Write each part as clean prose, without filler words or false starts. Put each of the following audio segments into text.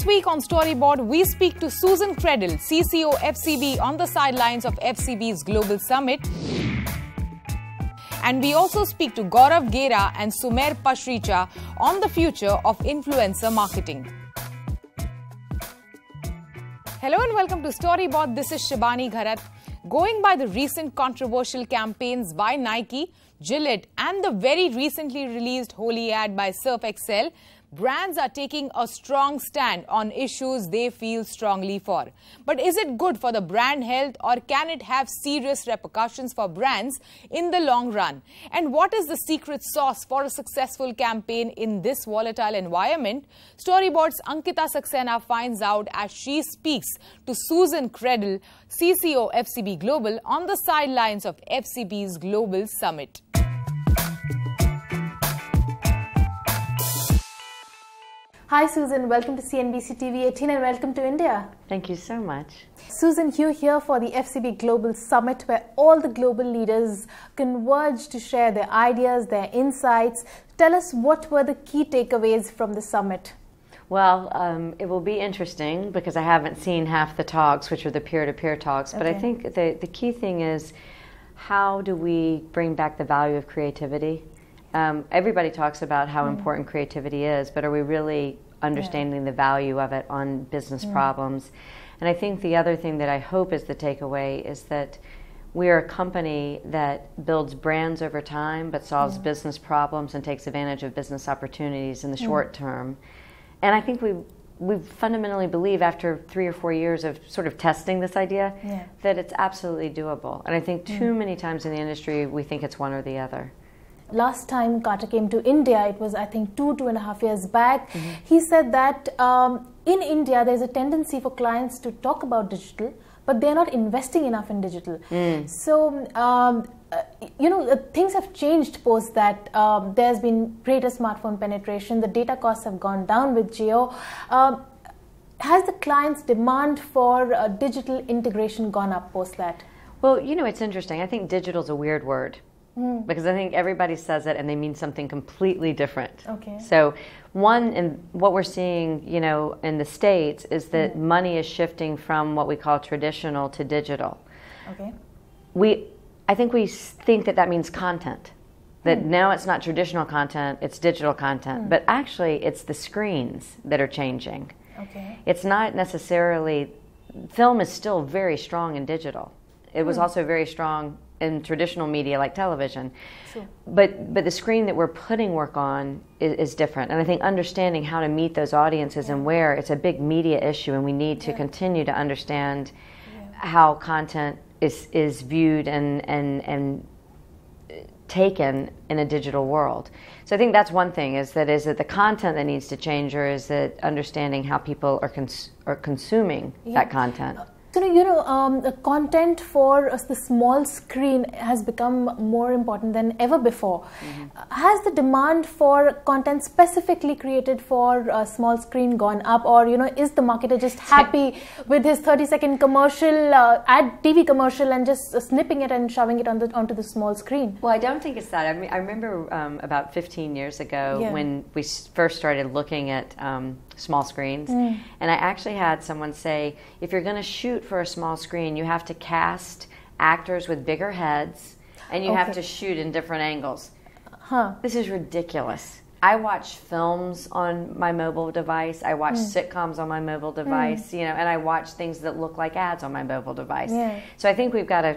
This week on Storyboard, we speak to Susan Credle, CCO FCB, on the sidelines of FCB's Global Summit. And we also speak to Gaurav Gera and Sumer Pashricha on the future of influencer marketing. Hello and welcome to Storyboard. This is Shibani Gharat. Going by the recent controversial campaigns by Nike, Gillette and the very recently released holi ad by Surf Excel, brands are taking a strong stand on issues they feel strongly for. But is it good for the brand health, or can it have serious repercussions for brands in the long run? And what is the secret sauce for a successful campaign in this volatile environment? Storyboards Ankita Saxena finds out as she speaks to Susan Credle, CCO FCB Global, on the sidelines of FCB's Global Summit. Hi Susan, welcome to CNBC TV 18 and welcome to India. Thank you so much. Susan, you're here for the FCB Global Summit, where all the global leaders converge to share their ideas, their insights. Tell us, what were the key takeaways from the summit? Well, it will be interesting because I haven't seen half the talks, which are the peer-to-peer talks. But I think the key thing is, how do we bring back the value of creativity? Everybody talks about how important creativity is, but are we really understanding the value of it on business problems? And I think the other thing that I hope is the takeaway is that we are a company that builds brands over time, but solves business problems and takes advantage of business opportunities in the short term. And I think we fundamentally believe, after 3 or 4 years of sort of testing this idea, that it's absolutely doable. And I think too many times in the industry we think it's one or the other. Last time Carter came to India, it was I think 2.5 years back, he said that in India there's a tendency for clients to talk about digital, but they're not investing enough in digital. So, you know, things have changed post that. There's been greater smartphone penetration, the data costs have gone down with Jio. Has the client's demand for digital integration gone up post that? Well, you know, it's interesting. I think digital is a weird word. Because I think everybody says it and they mean something completely different. So what we're seeing, you know, in the States is that money is shifting from what we call traditional to digital. I think we think that means content. That now it's not traditional content, it's digital content. But actually it's the screens that are changing. It's not necessarily, film is still very strong in digital. It was also very strong in traditional media like television. But the screen that we're putting work on is different. And I think understanding how to meet those audiences and where, it's a big media issue, and we need to continue to understand how content is viewed and taken in a digital world. So I think that's one thing, is it the content that needs to change, or is it understanding how people are consuming that content? So, you know, the content for the small screen has become more important than ever before. Has the demand for content specifically created for a small screen gone up, or, you know, is the marketer just happy with his 30-second commercial, ad TV commercial, and just snipping it and shoving it onto the small screen? Well, I don't think it's that. I mean, I remember about 15 years ago when we first started looking at small screens, and I actually had someone say, if you're going to shoot for a small screen, you have to cast actors with bigger heads, and you have to shoot in different angles. This is ridiculous. I watch films on my mobile device. I watch sitcoms on my mobile device, you know, and I watch things that look like ads on my mobile device. So I think we've got to,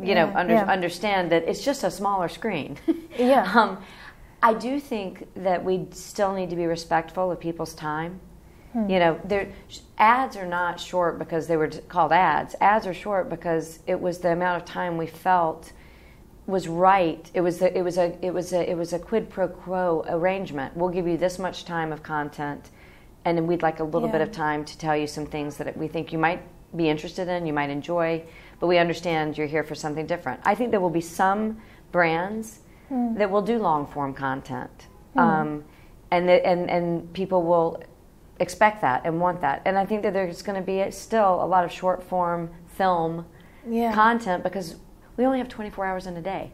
you know, understand that it's just a smaller screen. I do think that we still need to be respectful of people's time. You know, ads are not short because they were called ads. Ads are short because it was the amount of time we felt was right. It was a quid pro quo arrangement. We'll give you this much time of content, and then we'd like a little bit of time to tell you some things that we think you might be interested in, you might enjoy, but we understand you're here for something different. I think there will be some brands that will do long form content, and people will expect that and want that. And I think that there's going to be still a lot of short form film content, because we only have 24 hours in a day.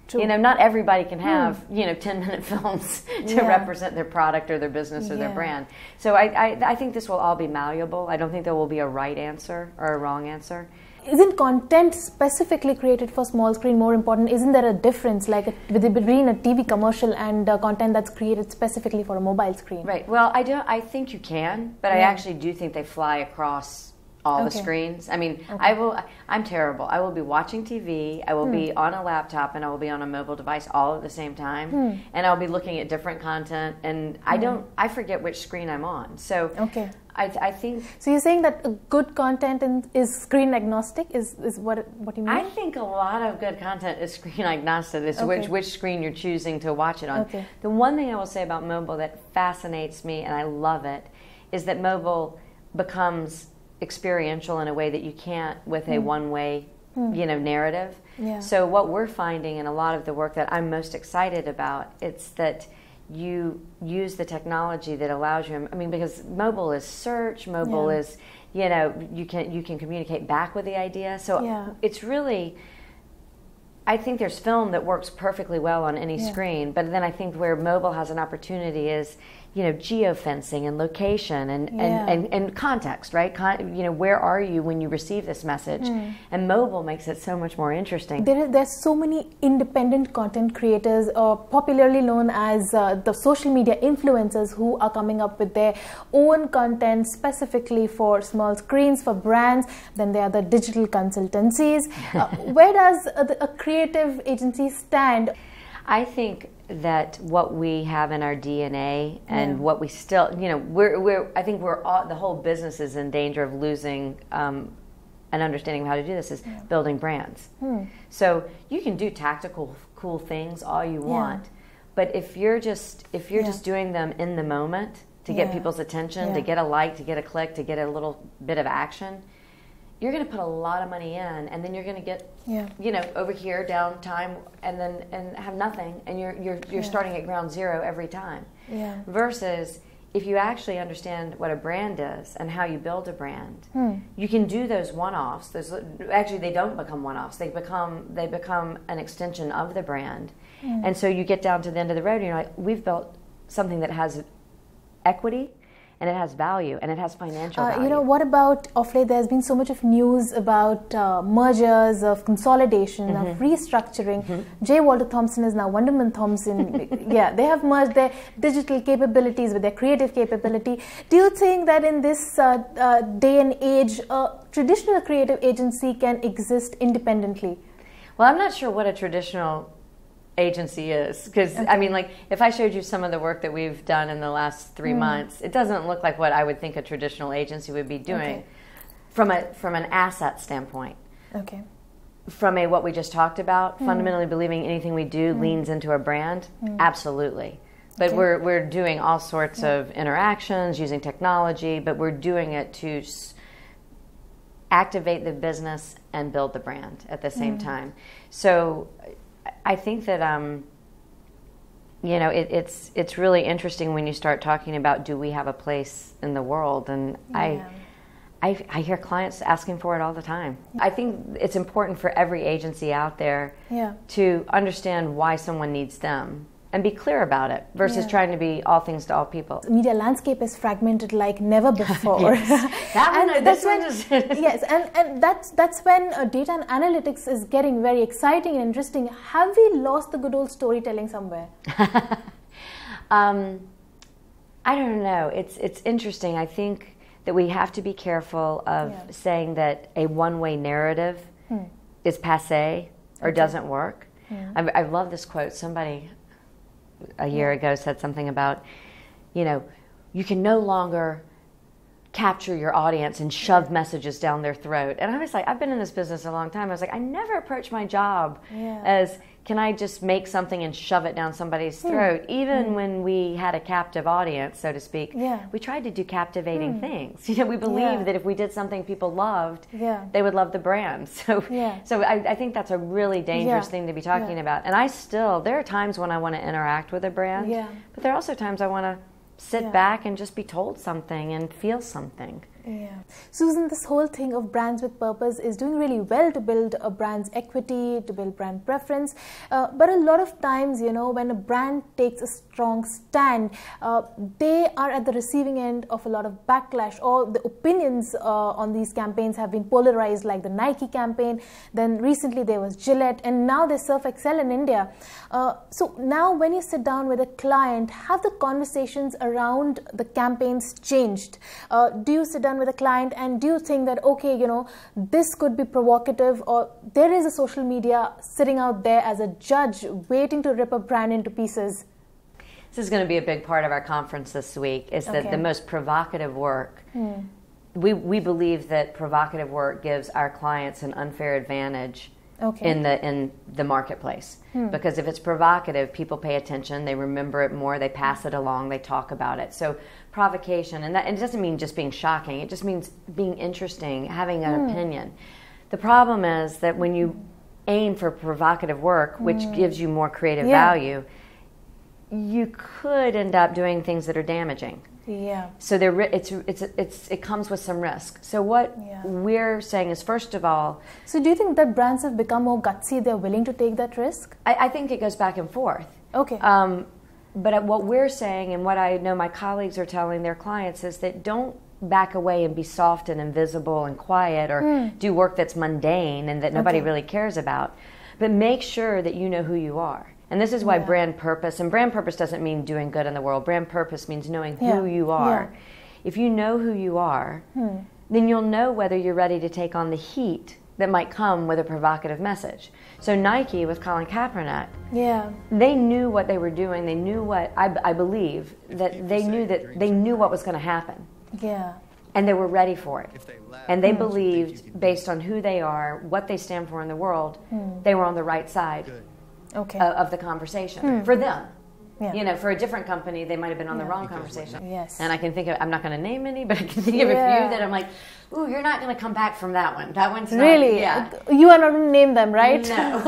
True. You know, not everybody can have, 10-minute films to represent their product or their business or their brand. So I think this will all be malleable. I don't think there will be a right answer or a wrong answer. Isn't content specifically created for small screen more important? Isn't there a difference between a TV commercial and content that's created specifically for a mobile screen? Right. Well, I think you can, but I actually do think they fly across all the screens. I mean, I'm terrible. I will be watching TV, I will be on a laptop, and I will be on a mobile device all at the same time. And I'll be looking at different content, and I forget which screen I'm on. So I think... So you're saying that good content is screen agnostic, is what you mean? I think a lot of good content is screen agnostic. It's which screen you're choosing to watch it on. The one thing I will say about mobile that fascinates me, and I love it, is that mobile becomes experiential in a way that you can't with a one-way narrative. So what we're finding in a lot of the work that I'm most excited about, it's that you use the technology that allows you, I mean, because mobile is search, mobile is, you can communicate back with the idea. So it's really, I think there's film that works perfectly well on any screen, but then I think where mobile has an opportunity is, geofencing and location and context, right? Where are you when you receive this message? And mobile makes it so much more interesting. There's so many independent content creators, popularly known as the social media influencers, who are coming up with their own content specifically for small screens, for brands. Then there are the digital consultancies. Where does a creative agency stand? I think that what we have in our DNA and what we still, I think the whole business is in danger of losing an understanding of how to do this, is building brands. So you can do tactical, cool things all you want, but if you're just doing them in the moment to get people's attention, to get a like, to get a click, to get a little bit of action, you're going to put a lot of money in, and then you're going to get, over here downtime, and have nothing, and you're starting at ground zero every time. Versus if you actually understand what a brand is and how you build a brand, you can do those one-offs. Actually, they don't become one-offs. They become an extension of the brand, and so you get down to the end of the road, and you're like, we've built something that has equity, and it has value, and it has financial value. What about, of late, there's been so much of news about mergers, of consolidation, of restructuring. J. Walter Thompson is now Wonderman Thompson. They have merged their digital capabilities with their creative capability. Do you think that in this day and age, a traditional creative agency can exist independently? Well, I'm not sure what a traditional agency is, because I mean, like, if I showed you some of the work that we've done in the last 3 months, it doesn't look like what I would think a traditional agency would be doing from an asset standpoint. From what we just talked about, fundamentally believing anything we do leans into a brand, absolutely. But we're doing all sorts of interactions using technology, but we're doing it to activate the business and build the brand at the same time. So I think that it's really interesting when you start talking about, do we have a place in the world? And I hear clients asking for it all the time. I think it's important for every agency out there to understand why someone needs them and be clear about it, versus trying to be all things to all people. The media landscape is fragmented like never before. That's when data and analytics is getting very exciting and interesting. Have we lost the good old storytelling somewhere? I don't know. It's interesting. I think that we have to be careful of saying that a one-way narrative is passé or doesn't work. I love this quote. Somebody a year ago said something about, you can no longer capture your audience and shove messages down their throat. And I was like, I've been in this business a long time. I was like, I never approach my job as, can I just make something and shove it down somebody's throat? Even when we had a captive audience, so to speak, we tried to do captivating things. We believed that if we did something people loved, they would love the brand. So I think that's a really dangerous thing to be talking about. And there are times when I want to interact with a brand, but there are also times I want to sit back and just be told something and feel something. Yeah. Susan, this whole thing of brands with purpose is doing really well to build a brand's equity, to build brand preference. But a lot of times, you know, when a brand takes a strong stand, they are at the receiving end of a lot of backlash, or the opinions on these campaigns have been polarized, like the Nike campaign. Then recently there was Gillette, and now there's Surf Excel in India. So now when you sit down with a client, have the conversations around the campaigns changed? Do you sit down with a client and do you think that, okay, you know, this could be provocative, or there is a social media sitting out there as a judge waiting to rip a brand into pieces? This is going to be a big part of our conference this week, is that the most provocative work, we believe that provocative work gives our clients an unfair advantage in the marketplace. Because if it's provocative, people pay attention, they remember it more, they pass it along, they talk about it. So provocation, and it doesn't mean just being shocking, it just means being interesting, having an opinion. The problem is that when you aim for provocative work, which gives you more creative value, you could end up doing things that are damaging. Yeah. So it comes with some risk. So what we're saying is, first of all... So do you think that brands have become more gutsy, they're willing to take that risk? I think it goes back and forth. Okay. But what we're saying, and what I know my colleagues are telling their clients, is that don't back away and be soft and invisible and quiet, or do work that's mundane and that nobody really cares about. But make sure that you know who you are. And this is why brand purpose, and brand purpose doesn't mean doing good in the world. Brand purpose means knowing who you are. If you know who you are, then you'll know whether you're ready to take on the heat that might come with a provocative message. So Nike with Colin Kaepernick, they knew what they were doing. They knew what, I believe, that they knew what was going to happen. Yeah. And they were ready for it. And they believed, based on who they are, what they stand for in the world, they were on the right side of the conversation. For them. You know, for a different company, they might have been on the wrong conversation. Yes. And I can think of, I'm not going to name any, but I can think of a few that I'm like, ooh, you're not going to come back from that one. That one's not. Really? You are not going to name them, right? No.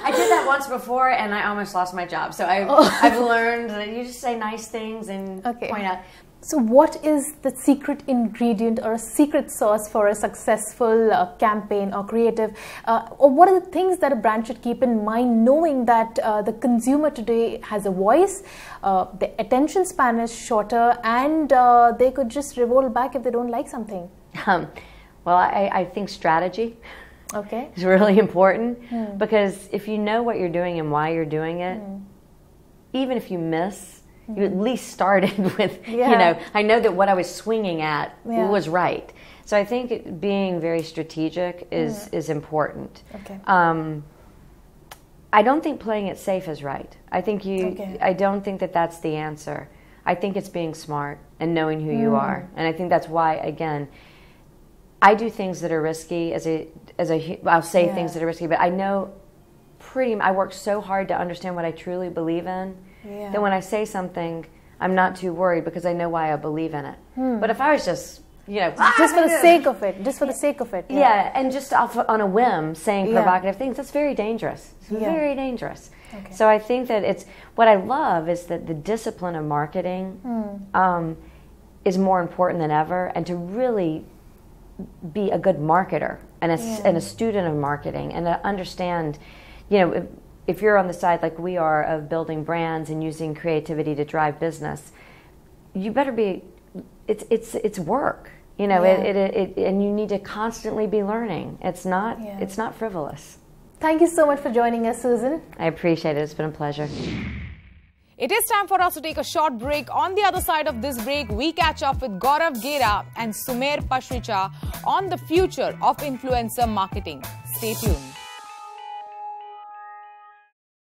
I did that once before, and I almost lost my job. So I've learned that you just say nice things and point out. So what is the secret ingredient or a secret sauce for a successful campaign or creative? Or what are the things that a brand should keep in mind, knowing that the consumer today has a voice, the attention span is shorter, and they could just revolt back if they don't like something? Well, I think strategy is really important, because if you know what you're doing and why you're doing it, even if you miss, you at least started with, you know, I know that what I was swinging at was right. So I think being very strategic is important. I don't think playing it safe is right. I think I don't think that that's the answer. I think it's being smart and knowing who you are. And I think that's why, again, I do things that are risky I'll say things that are risky, but I know I work so hard to understand what I truly believe in. Then when I say something, I'm not too worried, because I know why I believe in it. But if I was just, you know, just for the sake of it, and just on a whim saying provocative things, that's very dangerous. It's very dangerous. So I think that what I love is that the discipline of marketing is more important than ever, and to really be a good marketer and a student of marketing, and to understand, you know, if you're on the side like we are of building brands and using creativity to drive business, you better be. It's work, you know. And you need to constantly be learning. It's not frivolous. Thank you so much for joining us, Susan. I appreciate it. It's been a pleasure. It is time for us to take a short break. On the other side of this break, we catch up with Gaurav Gera and Sumer Pashricha on the future of influencer marketing. Stay tuned.